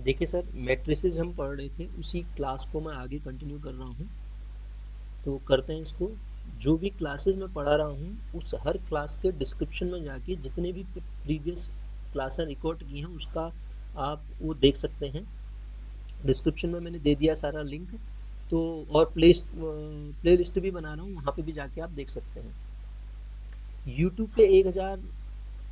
देखिए sir, matrices हम पढ़ रहे थे, उसी क्लास को मैं आगे कंटिन्यू कर रहा हूँ। तो करते हैं इसको। जो भी क्लासेस मैं पढ़ा रहा हूँ उस हर क्लास के डिस्क्रिप्शन में जाके जितने भी प्रीवियस क्लासें रिकॉर्ड की हैं उसका आप वो देख सकते हैं। डिस्क्रिप्शन में मैंने दे दिया सारा लिंक। तो और प्ले लिस्ट भी बना रहा हूँ, वहाँ पे भी जाके आप देख सकते हैं। यूट्यूब पे 1000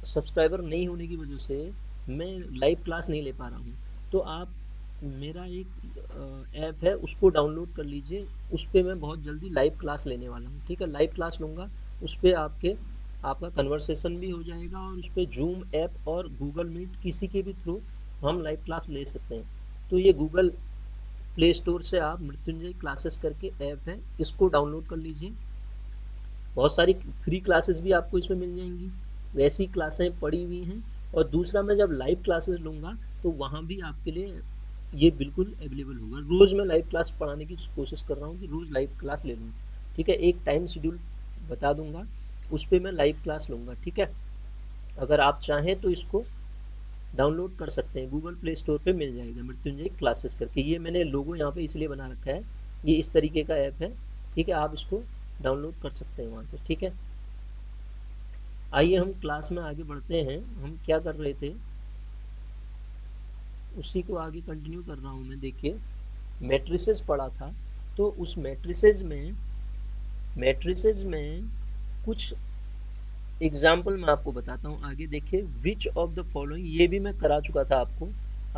सब्सक्राइबर नहीं होने की वजह से मैं लाइव क्लास नहीं ले पा रहा हूँ। तो आप मेरा एक ऐप है उसको डाउनलोड कर लीजिए, उस पर मैं बहुत जल्दी लाइव क्लास लेने वाला हूँ। ठीक है, लाइव क्लास लूँगा, उस पर आपका कन्वर्सेशन भी हो जाएगा और उस पर जूम ऐप और गूगल मीट किसी के भी थ्रू हम लाइव क्लास ले सकते हैं। तो ये गूगल प्ले स्टोर से आप मृत्युंजय क्लासेस करके ऐप है, इसको डाउनलोड कर लीजिए। बहुत सारी फ्री क्लासेस भी आपको इसमें मिल जाएंगी, वैसी क्लासें पड़ी हुई हैं। और दूसरा, मैं जब लाइव क्लासेस लूँगा तो वहाँ भी आपके लिए ये बिल्कुल अवेलेबल होगा। रोज़ मैं लाइव क्लास पढ़ाने की कोशिश कर रहा हूँ कि रोज़ लाइव क्लास ले लूँ। ठीक है, एक टाइम शेड्यूल बता दूंगा, उस पर मैं लाइव क्लास लूँगा। ठीक है, अगर आप चाहें तो इसको डाउनलोड कर सकते हैं, गूगल प्ले स्टोर पे मिल जाएगा मृत्युंजय क्लासेस करके। ये मैंने लोगो यहाँ पे इसलिए बना रखा है, ये इस तरीके का ऐप है। ठीक है, आप इसको डाउनलोड कर सकते हैं वहाँ से। ठीक है, आइए हम क्लास में आगे बढ़ते हैं। हम क्या कर रहे थे उसी को आगे कंटिन्यू कर रहा हूँ मैं। देखिए, मैट्रिसेस पढ़ा था, तो उस मैट्रिसेस में कुछ एग्जाम्पल मैं आपको बताता हूँ आगे। देखिए, विच ऑफ द फॉलोइंग, ये भी मैं करा चुका था आपको,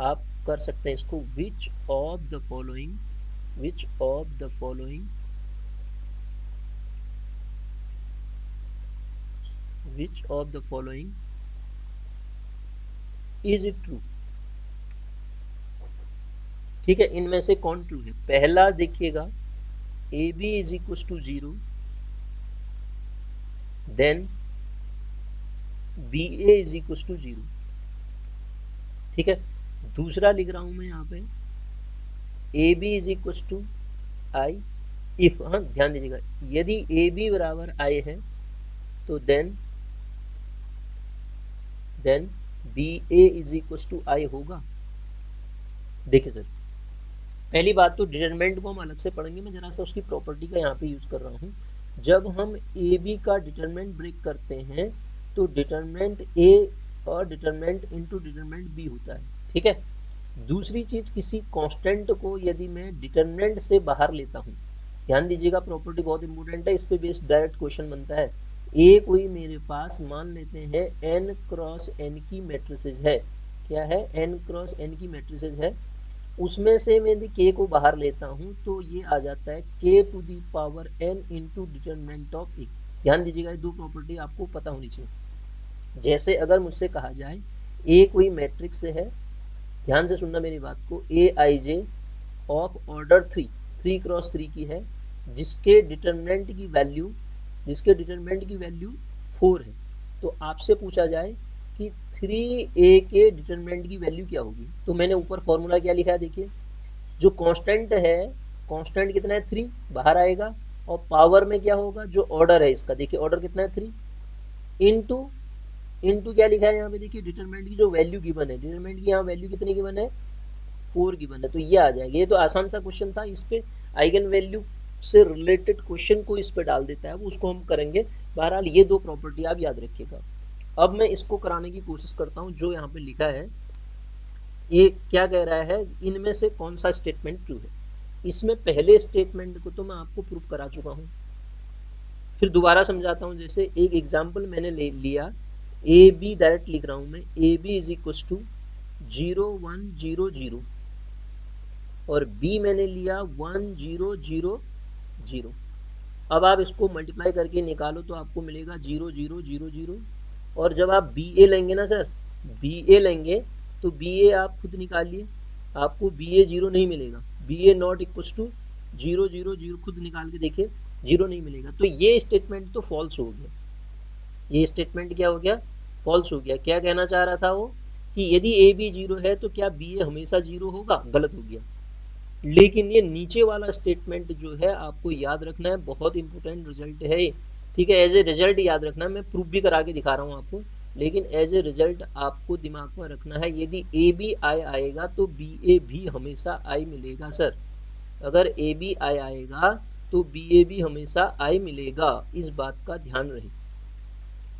आप कर सकते हैं इसको। Which of the following, which of the following, which of the following is it true. ठीक है, इनमें से कौन ट्रू है? पहला देखिएगा, A B is equal to 0, then B A is equal to 0। ठीक है, दूसरा लिख रहा हूं मैं यहाँ पे, A B is equal to I if, हाँ ध्यान दीजिएगा, यदि ए बी बराबर आई है तो then B A is equal to I होगा। देखिए सर, पहली बात तो डिटरमिनेंट को हम अलग से पढ़ेंगे, मैं जरा सा उसकी प्रॉपर्टी का यहाँ पे यूज कर रहा हूँ। जब हम ए बी का डिटरमिनेंट ब्रेक करते हैं तो डिटरमिनेंट ए और डिटरमिनेंट इनटू डिटरमिनेंट बी होता है। ठीक है, दूसरी चीज, किसी कांस्टेंट को यदि मैं डिटरमिनेंट से बाहर लेता हूँ, ध्यान दीजिएगा, प्रॉपर्टी बहुत इंपॉर्टेंट है, इस पे बेस्ड डायरेक्ट क्वेश्चन बनता है। ए कोई मेरे पास मान लेते हैं n क्रॉस n की मैट्रिसेज है, क्या है? n क्रॉस n की मैट्रिसेज है, उसमें से मैं यदि k को बाहर लेता हूँ तो ये आ जाता है k to the power n into determinant of A. ध्यान दीजिएगा, ये दो प्रॉपर्टी आपको पता होनी चाहिए। जैसे अगर मुझसे कहा जाए ए कोई मैट्रिक्स है, ध्यान से सुनना मेरी बात को, ए आई जे ऑफ ऑर्डर 3 क्रॉस 3 की है, जिसके डिटरमिनेंट की वैल्यू 4 है। तो आपसे पूछा जाए कि 3a के डिटरमिनेंट की वैल्यू क्या होगी, तो मैंने ऊपर फॉर्मूला क्या लिखा है, देखिए, जो कांस्टेंट है, कांस्टेंट कितना है? 3 बाहर आएगा, और पावर में क्या होगा? जो ऑर्डर है इसका, देखिए ऑर्डर कितना है? 3 इनटू क्या लिखा है यहाँ पे? देखिए, डिटरमिनेंट की जो वैल्यू गिवन है, डिटरमिनेंट की यहाँ वैल्यू कितनी गिवन है? 4 गिवन है, तो ये आ जाएगा। ये तो आसान सा क्वेश्चन था, इस पे आइगन वैल्यू से रिलेटेड क्वेश्चन को इस पे डाल देता है वो, उसको हम करेंगे। बहरहाल ये दो प्रॉपर्टी आप याद रखिएगा। अब मैं इसको कराने की कोशिश करता हूँ। जो यहाँ पे लिखा है, ये क्या कह रहा है, इनमें से कौन सा स्टेटमेंट ट्रू है? इसमें पहले स्टेटमेंट को तो मैं आपको प्रूव करा चुका हूँ, फिर दोबारा समझाता हूँ। जैसे एक एग्जाम्पल मैंने ले लिया, ए बी डायरेक्ट लिख रहा हूँ मैं, A B is equal to 0 1 0 0, और बी मैंने लिया 1 0 0 0। अब आप इसको मल्टीप्लाई करके निकालो तो आपको मिलेगा 0 0 0 0। और जब आप बी ए लेंगे ना सर, बी ए लेंगे तो बी ए आप खुद निकालिए, आपको बी ए 0 नहीं मिलेगा, B A not equal to 0 0 0, खुद निकाल के देखिए 0 नहीं मिलेगा। तो ये स्टेटमेंट तो फॉल्स हो गया, ये स्टेटमेंट क्या हो गया? फॉल्स हो गया। क्या कहना चाह रहा था वो कि यदि ए बी 0 है तो क्या बी ए हमेशा 0 होगा? गलत हो गया। लेकिन ये नीचे वाला स्टेटमेंट जो है आपको याद रखना है, बहुत इंपॉर्टेंट रिजल्ट है ये। ठीक है, एज ए रिजल्ट याद रखना है, मैं प्रूफ भी करा के दिखा रहा हूँ आपको। लेकिन एज ए रिजल्ट आपको दिमाग में रखना है, यदि ए बी आई आएगा तो बी ए भी हमेशा आई मिलेगा सर। अगर ए बी आई आएगा तो बी ए भी हमेशा आई मिलेगा, इस बात का ध्यान रहे।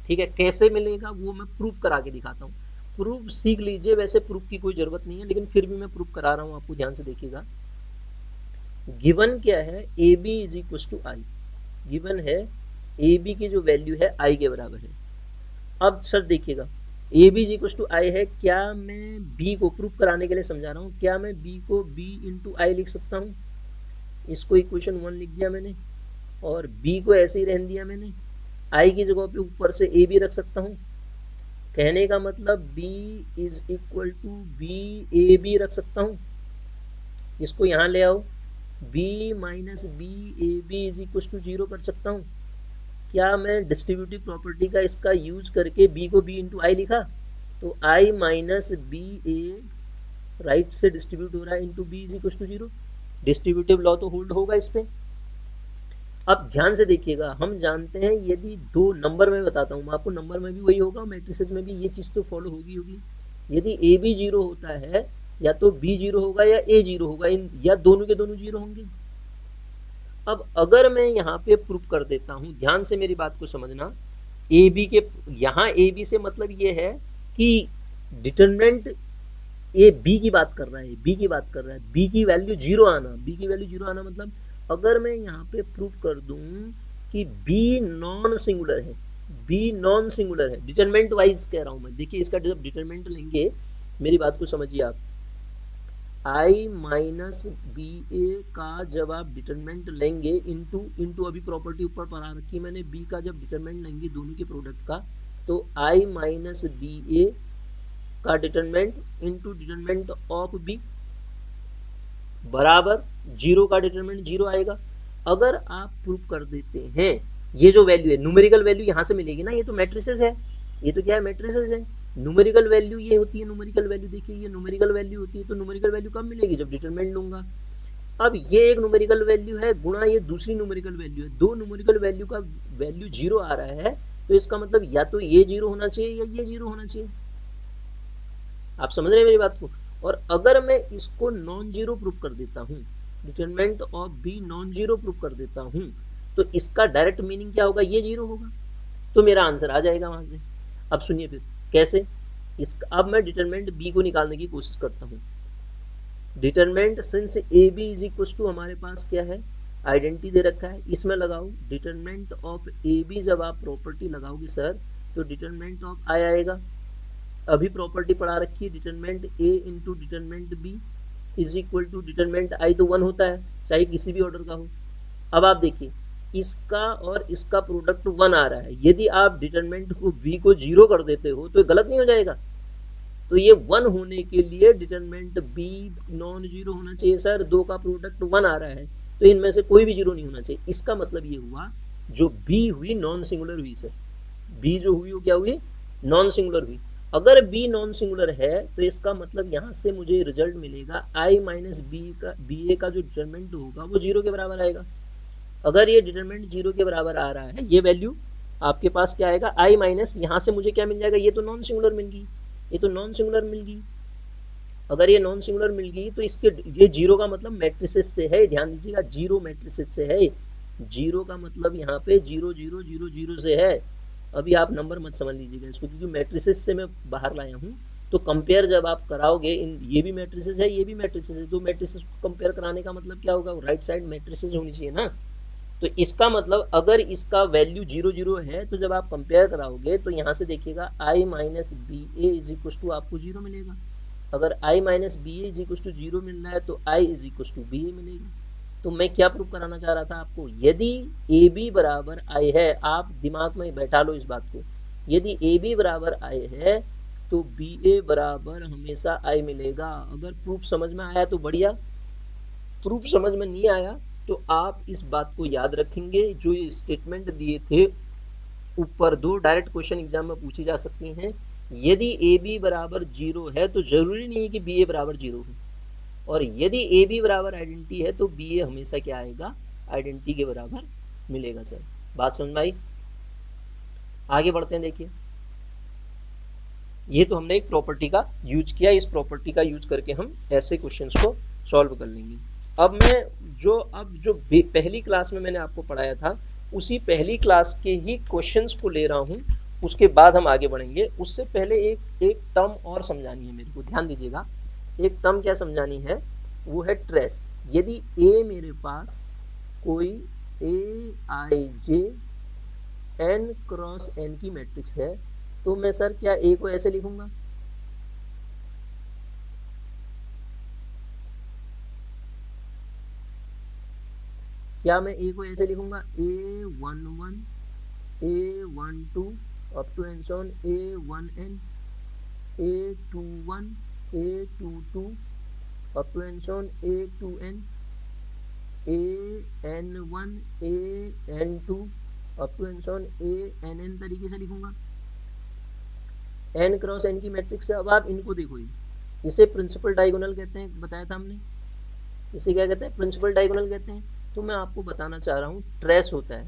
ठीक है, कैसे मिलेगा वो मैं प्रूफ करा के दिखाता हूँ। प्रूफ सीख लीजिए, वैसे प्रूफ की कोई ज़रूरत नहीं है, लेकिन फिर भी मैं प्रूफ करा रहा हूँ आपको, ध्यान से देखिएगा। गिवन क्या है, A B is equal to I. Given है ए बी की जो वैल्यू है आई के बराबर है। अब सर देखिएगा, A B is equal to I है, क्या मैं बी को प्रूफ कराने के लिए समझा रहा हूँ, क्या मैं बी को बी इंटू आई लिख सकता हूँ? इसको इक्वेशन 1 लिख दिया मैंने, और बी को ऐसे ही रहने दिया मैंने। आई की जगह पे ऊपर से ए बी रख सकता हूँ। कहने का मतलब b is equal to B A B रख सकता हूँ। इसको यहाँ ले आओ, b minus B A B is equal to 0 कर सकता हूँ। क्या मैं डिस्ट्रीब्यूटिव प्रॉपर्टी का इसका यूज करके b को b इंटू आई लिखा? तो i minus B A right से डिस्ट्रीब्यूट हो रहा है into B is equal to 0। Distributive law तो होल्ड होगा इस पर। अब ध्यान से देखिएगा, हम जानते हैं यदि दो नंबर में बताता हूँ मैं आपको, नंबर में भी वही होगा, मैट्रिसेस में भी ये चीज़ तो फॉलो होगी। यदि ए बी 0 होता है, या तो बी 0 होगा या ए 0 होगा, इन या दोनों के दोनों 0 होंगे। अब अगर मैं यहाँ पे प्रूफ कर देता हूँ, ध्यान से मेरी बात को समझना, ए बी के यहाँ ए बी से मतलब ये है कि डिटरमिनेंट ए बी की बात कर रहा है, बी की बात कर रहा है, बी की वैल्यू 0 आना, बी की वैल्यू 0 आना मतलब अगर मैं यहाँ पे प्रूफ कर दूं कि b नॉन सिंगुलर है, b नॉन सिंगुलर है, डिटरमिनेंट वाइज कह रहा हूँ मैं। देखिए इसका जब डिटरमिनेंट लेंगे, मेरी बात को समझिए आप, i माइनस बी ए का जब आप डिटरमिनेंट लेंगे इंटू अभी प्रॉपर्टी ऊपर पढ़ा रखी है मैंने, b का जब डिटरमिनेंट लेंगे दोनों के प्रोडक्ट का, तो i माइनस बी ए का determinant into determinant of b बराबर 0 का डिटरमिनेंट 0 आएगा। अगर आप प्रूफ कर देते हैं, ये जो वैल्यू है न्यूमेरिकल वैल्यू यहाँ से मिलेगी ना, ये तो मैट्रिसेस है, ये तो क्या है, मैट्रिसेस है। न्यूमेरिकल वैल्यू ये होती है, न्यूमेरिकल वैल्यू देखिए ये न्यूमेरिकल वैल्यू होती है, तो न्यूमेरिकल वैल्यू कब मिलेगी, जब डिटरमिनेंट लूंगा। अब ये एक न्यूमेरिकल वैल्यू है गुणा ये दूसरी न्यूमेरिकल वैल्यू है, दो न्यूमेरिकल वैल्यू का वैल्यू 0 आ रहा है, तो इसका मतलब या तो ये 0 होना चाहिए या ये 0 होना चाहिए। आप समझ रहे हैं मेरी बात को? और अगर मैं इसको नॉन जीरो प्रूफ कर देता हूँ, determinant of B non zero proof कर देता हूँ, तो इसका डायरेक्ट मीनिंग क्या होगा, ये 0 होगा, तो मेरा आंसर आ जाएगा वहाँ से। अब सुनिए फिर कैसे, अब मैं डिटरमिनेंट बी को निकालने की कोशिश करता हूँ। Determinant since A B is equal to हमारे पास क्या है, आइडेंटिटी दे रखा है, इसमें लगाओ डिटरमिनेंट ऑफ ए बी, जब आप प्रॉपर्टी लगाओगे सर तो डिटरमिनेंट ऑफ आई आएगा। अभी प्रॉपर्टी पढ़ा रखी है, determinant A into determinant B is equal to determinant I, तो 1 होता है चाहे किसी भी ऑर्डर का हो। अब आप देखिए इसका और इसका प्रोडक्ट 1 आ रहा है, यदि आप डिटरमिनेंट को बी को 0 कर देते हो तो ये गलत नहीं हो जाएगा? तो ये 1 होने के लिए डिटरमिनेंट बी नॉन 0 होना चाहिए सर, 2 का प्रोडक्ट 1 आ रहा है, तो इनमें से कोई भी 0 नहीं होना चाहिए। इसका मतलब ये हुआ जो बी हुई नॉन सिंगुलर हुई सर, बी जो हुई वो क्या हुई, नॉन सिंगुलर हुई। अगर b नॉन सिंगुलर है तो इसका मतलब यहाँ से मुझे रिजल्ट मिलेगा i माइनस बी ए का जो डिटरमिनेंट होगा वो 0 के बराबर आएगा। अगर ये डिटरमिनेंट 0 के बराबर आ रहा है, ये वैल्यू आपके पास क्या आएगा, i माइनस यहाँ से मुझे क्या मिल जाएगा, ये तो नॉन सिंगुलर मिल गई, ये तो नॉन सिंगुलर मिल गई। अगर ये नॉन सिंगुलर मिल गई तो इसके ये 0 का मतलब मैट्रिसेस से है, ध्यान दीजिएगा 0 मैट्रिसेस से है, 0 का मतलब यहाँ पे 0 0 0 0 से है। अभी आप नंबर मत समझ लीजिएगा इसको, क्योंकि मैट्रिसेस से मैं बाहर लाया हूँ, तो कंपेयर जब आप कराओगे इन, ये भी मैट्रिसेस है ये भी मैट्रिसेस है, तो मैट्रिसेस को कंपेयर कराने का मतलब क्या होगा, राइट साइड मैट्रिसेस होनी चाहिए ना। तो इसका मतलब अगर इसका वैल्यू 0 0 है, तो जब आप कंपेयर कराओगे तो यहाँ से देखिएगा i minus B A is equal to आपको 0 मिलेगा। अगर i minus B A is equal to 0 मिल रहा है तो i is equal to B A मिलेगा। तो मैं क्या प्रूफ कराना चाह रहा था आपको, यदि ए बी बराबर आई है, आप दिमाग में बैठा लो इस बात को, यदि ए बी बराबर आई है तो बी ए बराबर हमेशा आई मिलेगा। अगर प्रूफ समझ में आया तो बढ़िया, प्रूफ समझ में नहीं आया तो आप इस बात को याद रखेंगे, जो ये स्टेटमेंट दिए थे ऊपर, 2 डायरेक्ट क्वेश्चन एग्जाम में पूछी जा सकती हैं। यदि ए बी बराबर 0 है तो जरूरी नहीं है कि बी ए बराबर 0 हो, और यदि ए बी बराबर आइडेंटिटी है तो बी ए हमेशा क्या आएगा, आइडेंटिटी के बराबर मिलेगा सर। बात समझ में आई? आगे बढ़ते हैं, देखिए ये तो हमने एक प्रॉपर्टी का यूज किया, इस प्रॉपर्टी का यूज करके हम ऐसे क्वेश्चंस को सॉल्व कर लेंगे। अब जो पहली क्लास में मैंने आपको पढ़ाया था उसी पहली क्लास के ही क्वेश्चंस को ले रहा हूँ, उसके बाद हम आगे बढ़ेंगे। उससे पहले एक टर्म और समझानी है मेरे को, ध्यान दीजिएगा। एक टर्म क्या समझानी है, वो है ट्रेस। यदि ए मेरे पास कोई ए आई जे एन क्रॉस एन की मैट्रिक्स है तो मैं सर क्या ए को ऐसे लिखूंगा, क्या मैं ए को ऐसे लिखूंगा, A11 A12 up to and so on A1n A21 A22 up to and so on A2n AN1 AN2 up to and so on ANN तरीके से लिखूंगा। n क्रॉस n की मैट्रिक्स है। अब आप इनको देखो, इसे प्रिंसिपल डायगोनल कहते हैं, बताया था हमने। इसे क्या कहते हैं, प्रिंसिपल डायगोनल कहते हैं। तो मैं आपको बताना चाह रहा हूँ ट्रेस होता है,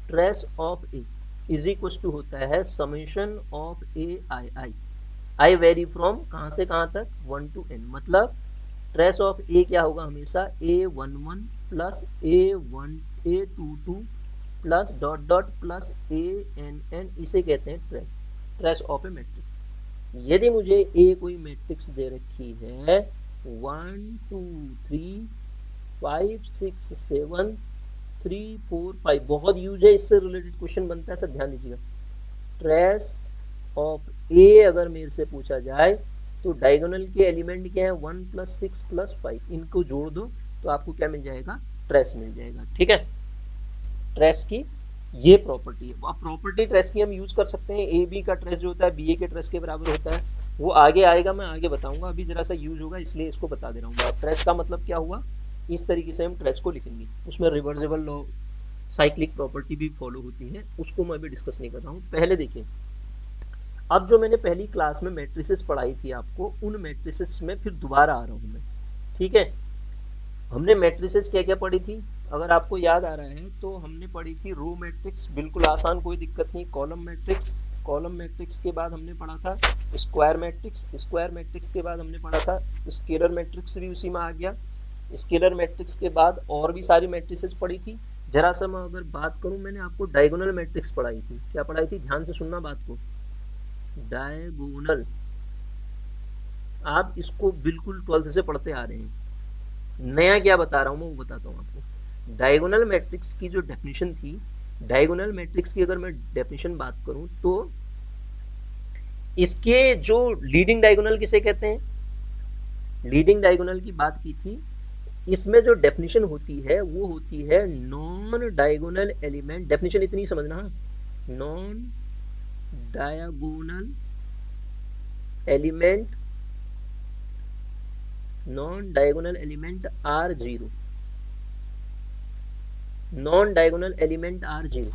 trace of A is equal to होता है summation of A I I. I vary from कहाँ से कहाँ तक, 1 to n। मतलब ट्रेस ऑफ ए क्या होगा, हमेशा A11 plus A22 plus dot dot plus ANN, इसे कहते हैं trace, trace of A matrix. यदि मुझे ए कोई मैट्रिक्स दे रखी है 1 2 3 5 6 7 3 4 5, बहुत यूज है, इससे रिलेटेड क्वेश्चन बनता है, सब ध्यान दीजिएगा। ट्रेस ऑफ ए अगर मेरे से पूछा जाए तो डायगोनल के एलिमेंट क्या है, 1 + 6 + 5, इनको जोड़ दो तो आपको क्या मिल जाएगा, ट्रेस मिल जाएगा। ठीक है, ट्रेस की ये प्रॉपर्टी है। अब प्रॉपर्टी ट्रेस की हम यूज कर सकते हैं, ए बी का ट्रेस जो होता है बी ए के ट्रेस के बराबर होता है, वो आगे आएगा, मैं आगे बताऊंगा, अभी जरा सा यूज होगा इसलिए इसको बता दे रहा हूँ। ट्रेस का मतलब क्या हुआ, इस तरीके से हम ट्रेस को लिखेंगे, उसमें रिवर्सिबल लॉ साइक्लिक प्रॉपर्टी भी फॉलो होती है, उसको मैं अभी डिस्कस नहीं कर रहा हूँ। पहले देखिए, अब जो मैंने पहली क्लास में मैट्रिसेस पढ़ाई थी आपको, उन मैट्रिसेस में फिर दोबारा आ रहा हूँ मैं। ठीक है, हमने मैट्रिसेस क्या क्या पढ़ी थी, अगर आपको याद आ रहा है तो हमने पढ़ी थी रो मैट्रिक्स, बिल्कुल आसान, कोई दिक्कत नहीं। कॉलम मैट्रिक्स, कॉलम मैट्रिक्स के बाद हमने पढ़ा था स्क्वायर मैट्रिक्स, स्क्वायर मैट्रिक्स के बाद हमने पढ़ा था स्केलर मैट्रिक्स, भी उसी में आ गया। स्केलर मैट्रिक्स के बाद और भी सारी मैट्रिसेस पढ़ी थी। जरा सा मैं अगर बात करूं, मैंने आपको डायगोनल मैट्रिक्स पढ़ाई थी। क्या पढ़ाई थी, ध्यान से सुनना बात को, डायगोनल। आप इसको बिल्कुल 12th से पढ़ते आ रहे हैं, नया क्या बता रहा हूं मैं वो बताता हूं आपको। डायगोनल मैट्रिक्स की जो डेफिनेशन थी, डायगोनल मैट्रिक्स की अगर मैं डेफिनेशन बात करूं तो इसके जो लीडिंग डायगोनल किसे कहते हैं, लीडिंग डायगोनल की बात की थी। इसमें जो डेफिनेशन होती है वो होती है नॉन डायगोनल एलिमेंट, डेफिनेशन इतनी समझना, non diagonal element, non diagonal element are zero, non diagonal element are zero.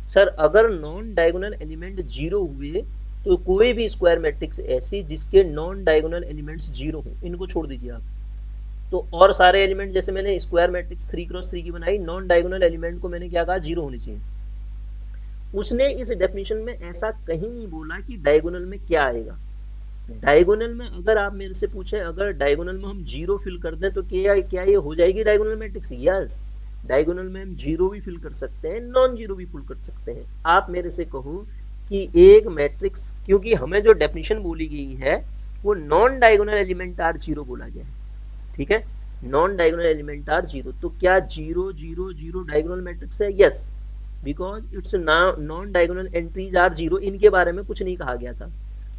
Sir अगर नॉन डायगोनल एलिमेंट जीरो हुए तो कोई भी स्क्वायर मैट्रिक्स ऐसी जिसके नॉन डायगोनल एलिमेंट्स जीरो हो, इनको छोड़ दीजिए आप। तो और सारे एलिमेंट, जैसे मैंने स्क्वायर मैट्रिक्स 3x3 की बनाई, नॉन डायगोनल एलिमेंट को मैंने क्या कहा, जीरो होनी चाहिए। उसने इस डेफिनेशन में ऐसा कहीं नहीं बोला कि डायगोनल में क्या आएगा। डायगोनल में अगर आप मेरे से पूछें, अगर डायगोनल में हम जीरो फिल कर दें तो क्या ये हो जाएगी डायगोनल मैट्रिक्स, यस। डायगोनल में हम जीरो भी फिल कर सकते हैं, नॉन जीरो भी फिल कर सकते हैं। आप मेरे से कहो कि एक मैट्रिक्स, क्योंकि हमें जो डेफिनेशन बोली गई है वो non diagonal element are zero बोला गया है, ठीक है, non diagonal element are zero, तो क्या 0 0 0 डायगोनल मैट्रिक्स है, yes, because it's non diagonal entries are zero. इनके बारे में कुछ नहीं कहा गया था।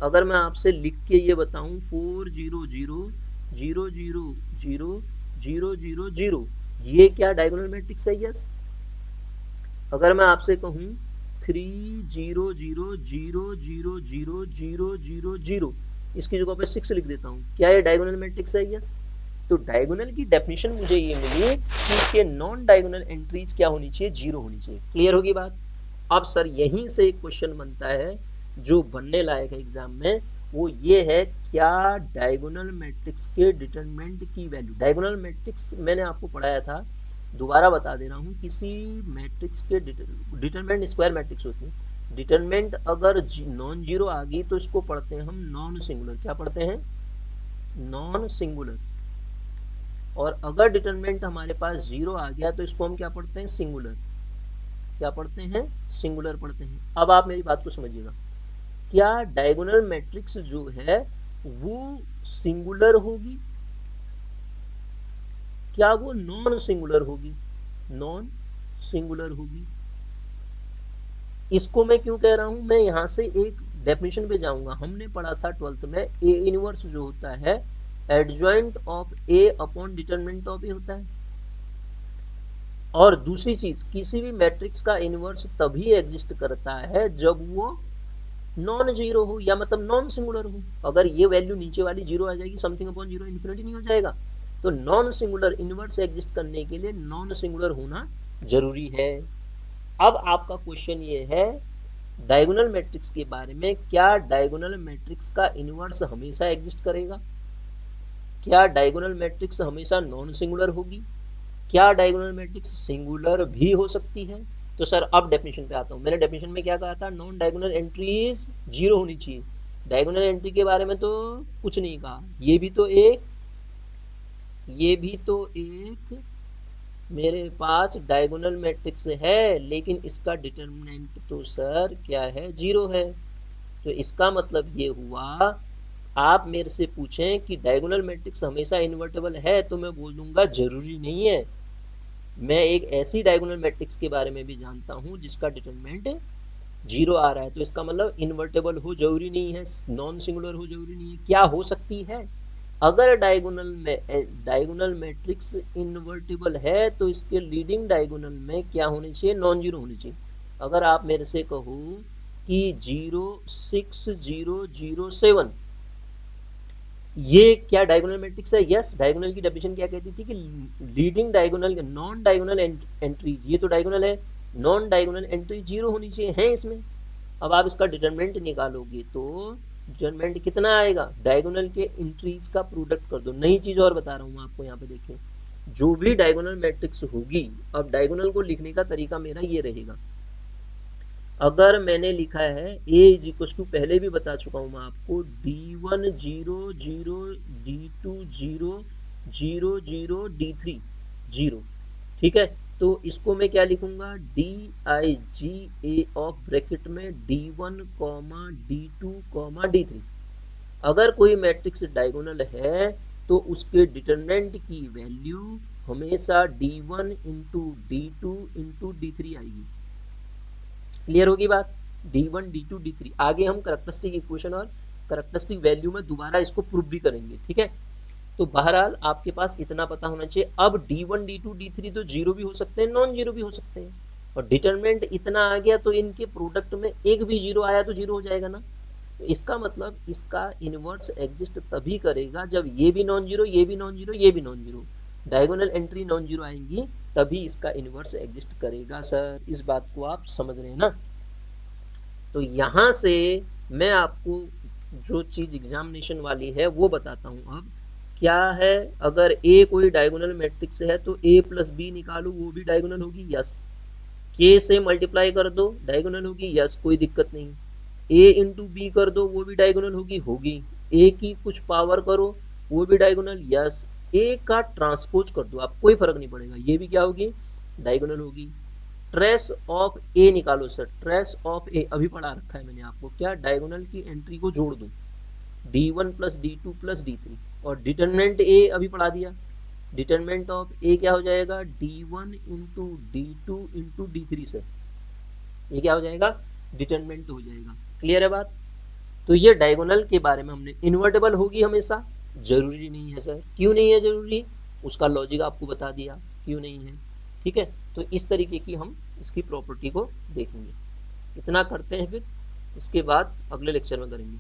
अगर मैं आपसे लिख के ये बताऊं 4 0 0 0 0 0 0 0 0, ये क्या डायगोनल मैट्रिक्स है, यस। अगर मैं आपसे कहूं 3 0 0 0 0 0 0 0 0, इसकी जगह पे 6 लिख देता हूं, क्या ये डायगोनल मैट्रिक्स है, यस। तो डायगोनल की डेफिनेशन मुझे ये मिली कि इसके नॉन डायगोनल एंट्रीज क्या होनी चाहिए, जीरो होनी चाहिए। क्लियर होगी बात। अब सर यहीं से एक क्वेश्चन बनता है जो बनने लायक है एग्जाम में, वो ये है, क्या डायगोनल मैट्रिक्स के डिटरमिनेंट की वैल्यू, डायगोनल मैट्रिक्स मैंने आपको पढ़ाया था, दोबारा बता दे रहा हूँ, किसी मैट्रिक्स के डिटरमिनेंट स्क्वायर मैट्रिक्स होती है, डिटरमिनेंट अगर नॉन जीरो आ गई तो इसको पढ़ते हैं हम नॉन सिंगुलर। क्या पढ़ते हैं? Non singular. और अगर डिटरमिनेंट हमारे पास जीरो आ गया तो इसको हम क्या पढ़ते हैं? सिंगुलर। क्या पढ़ते हैं? सिंगुलर पढ़ते हैं। अब आप मेरी बात को समझिएगा, क्या डायगोनल मैट्रिक्स जो है वो सिंगुलर होगी? क्या वो नॉन सिंगुलर होगी? नॉन सिंगुलर होगी। इसको मैं क्यों कह रहा हूं? मैं यहां से एक डेफिनेशन पे जाऊंगा। हमने पढ़ा था 12th में ए इनवर्स जो होता है adjoint of A upon determinant of A होता है। और दूसरी चीज, किसी भी मैट्रिक्स का इनवर्स तभी एग्जिस्ट करता है जब वो नॉन जीरो हो, या मतलब नॉन सिंगुलर हो। अगर ये वैल्यू नीचे वाली जीरो आ जाएगी, समथिंग अपॉन जीरो इन्फिनिटी नहीं हो जाएगा। तो नॉन सिंगुलर इनवर्स एग्जिस्ट करने के लिए नॉन सिंगुलर होना जरूरी है। अब आपका क्वेश्चन ये है डायगोनल मैट्रिक्स के बारे में, क्या डायगोनल मैट्रिक्स का इनवर्स हमेशा एग्जिस्ट करेगा? क्या डायगोनल मैट्रिक्स हमेशा नॉन सिंगुलर होगी? क्या डायगोनल मैट्रिक्स सिंगुलर भी हो सकती है? तो सर अब डेफिनेशन पे आता हूँ। मैंने डेफिनेशन में क्या कहा था? नॉन डायगोनल एंट्रीज जीरो होनी चाहिए। डायगोनल एंट्री के बारे में तो कुछ नहीं कहा। ये भी तो एक मेरे पास डायगोनल मैट्रिक्स है, लेकिन इसका डिटरमिनेंट तो सर क्या है? जीरो है। तो इसका मतलब ये हुआ, आप मेरे से पूछें कि डायगोनल मैट्रिक्स हमेशा इन्वर्टेबल है, तो मैं बोल दूंगा जरूरी नहीं है। मैं एक ऐसी डायगोनल मैट्रिक्स के बारे में भी जानता हूं जिसका डिटरमिनेंट जीरो आ रहा है, तो इसका मतलब इन्वर्टेबल हो जरूरी नहीं है, नॉन सिंगुलर हो जरूरी नहीं है। क्या हो सकती है? अगर डायगोनल मैट्रिक्स इन्वर्टेबल है तो इसके लीडिंग डायगोनल में क्या होनी चाहिए? नॉन जीरो होनी चाहिए। अगर आप मेरे से कहो कि 0 6 0 0 7 ये क्या डायगोनल मैट्रिक्स है? यस। डायगोनल की डेफिनेशन क्या कहती थी? कि leading diagonal, non diagonal entries, ये तो डायगोनल है, नॉन डायगोनल एंट्री जीरो होनी चाहिए, है इसमें। अब आप इसका डिटरमिनेंट निकालोगे तो डिटरमिनेंट कितना आएगा? डायगोनल के एंट्रीज का प्रोडक्ट कर दो। नई चीज और बता रहा हूँ आपको, यहाँ पे देखिए, जो भी डायगोनल मैट्रिक्स होगी, अब डायगोनल को लिखने का तरीका मेरा ये रहेगा। अगर मैंने लिखा है a इज इक्व टू, पहले भी बता चुका हूं मैं आपको, d1 0 0 d2 0 0 0 d3 0, ठीक है। तो इसको मैं क्या लिखूंगा? diga ऑफ ब्रैकेट में d1 d2 d3। अगर कोई मैट्रिक्स डायगोनल है तो उसके डिटरमिनेंट की वैल्यू हमेशा d1 into d2 into d3 आएगी। क्लियर होगी बात? d1 d2 d3। आगे हम करैक्टरिस्टिक इक्वेशन और करैक्टरिस्टिक वैल्यू में दोबारा इसको प्रूव भी करेंगे, ठीक है। तो बहरहाल आपके पास इतना पता होना चाहिए। अब d1 d2 d3 तो जीरो भी हो सकते हैं, नॉन जीरो भी हो सकते हैं, और डिटरमिनेंट इतना आ गया तो इनके प्रोडक्ट में एक भी जीरो आया तो जीरो हो जाएगा ना। तो इसका मतलब इसका इनवर्स एग्जिस्ट तभी करेगा जब ये भी नॉन जीरो, ये भी नॉन जीरो, ये भी non zero, diagonal entry non zero आएंगी, तभी इसका इनवर्स एग्जिस्ट करेगा। सर इस बात को आप समझ रहे हैं ना? तो यहाँ से मैं आपको जो चीज़ एग्जामिनेशन वाली है वो बताता हूँ। अब क्या है, अगर ए कोई डायगोनल मैट्रिक्स है तो a प्लस बी निकालो, वो भी डायगोनल होगी, यस। के से मल्टीप्लाई कर दो, डायगोनल होगी, यस, कोई दिक्कत नहीं। a इंटू बी कर दो, वो भी डायगोनल होगी। a की कुछ पावर करो, वो भी डायगोनल, यस। a का ट्रांसपोज कर दो आप, कोई फर्क नहीं पड़ेगा, ये भी क्या होगी? डायगोनल होगी। ट्रेस ऑफ ए निकालो सर, ट्रेस ऑफ ए अभी पढ़ा रखा है मैंने आपको। क्या? डायगोनल की एंट्री को जोड़ दो, d1 plus d2 plus d3, और डिटरमिनेंट ए अभी पढ़ा दिया। डिटरमिनेंट ऑफ ए क्या हो जाएगा? d1 into d2 into d3 से, ये क्या हो जाएगा? डिटरमिनेंट हो जाएगा। क्लियर है बात? तो ये डायगोनल के बारे में हमने, इन्वर्टेबल होगी हमेशा, जरूरी नहीं है सर। क्यों नहीं है जरूरी? उसका लॉजिक आपको बता दिया क्यों नहीं है, ठीक है। तो इस तरीके की हम इसकी प्रॉपर्टी को देखेंगे। इतना करते हैं, फिर इसके बाद अगले लेक्चर में करेंगे।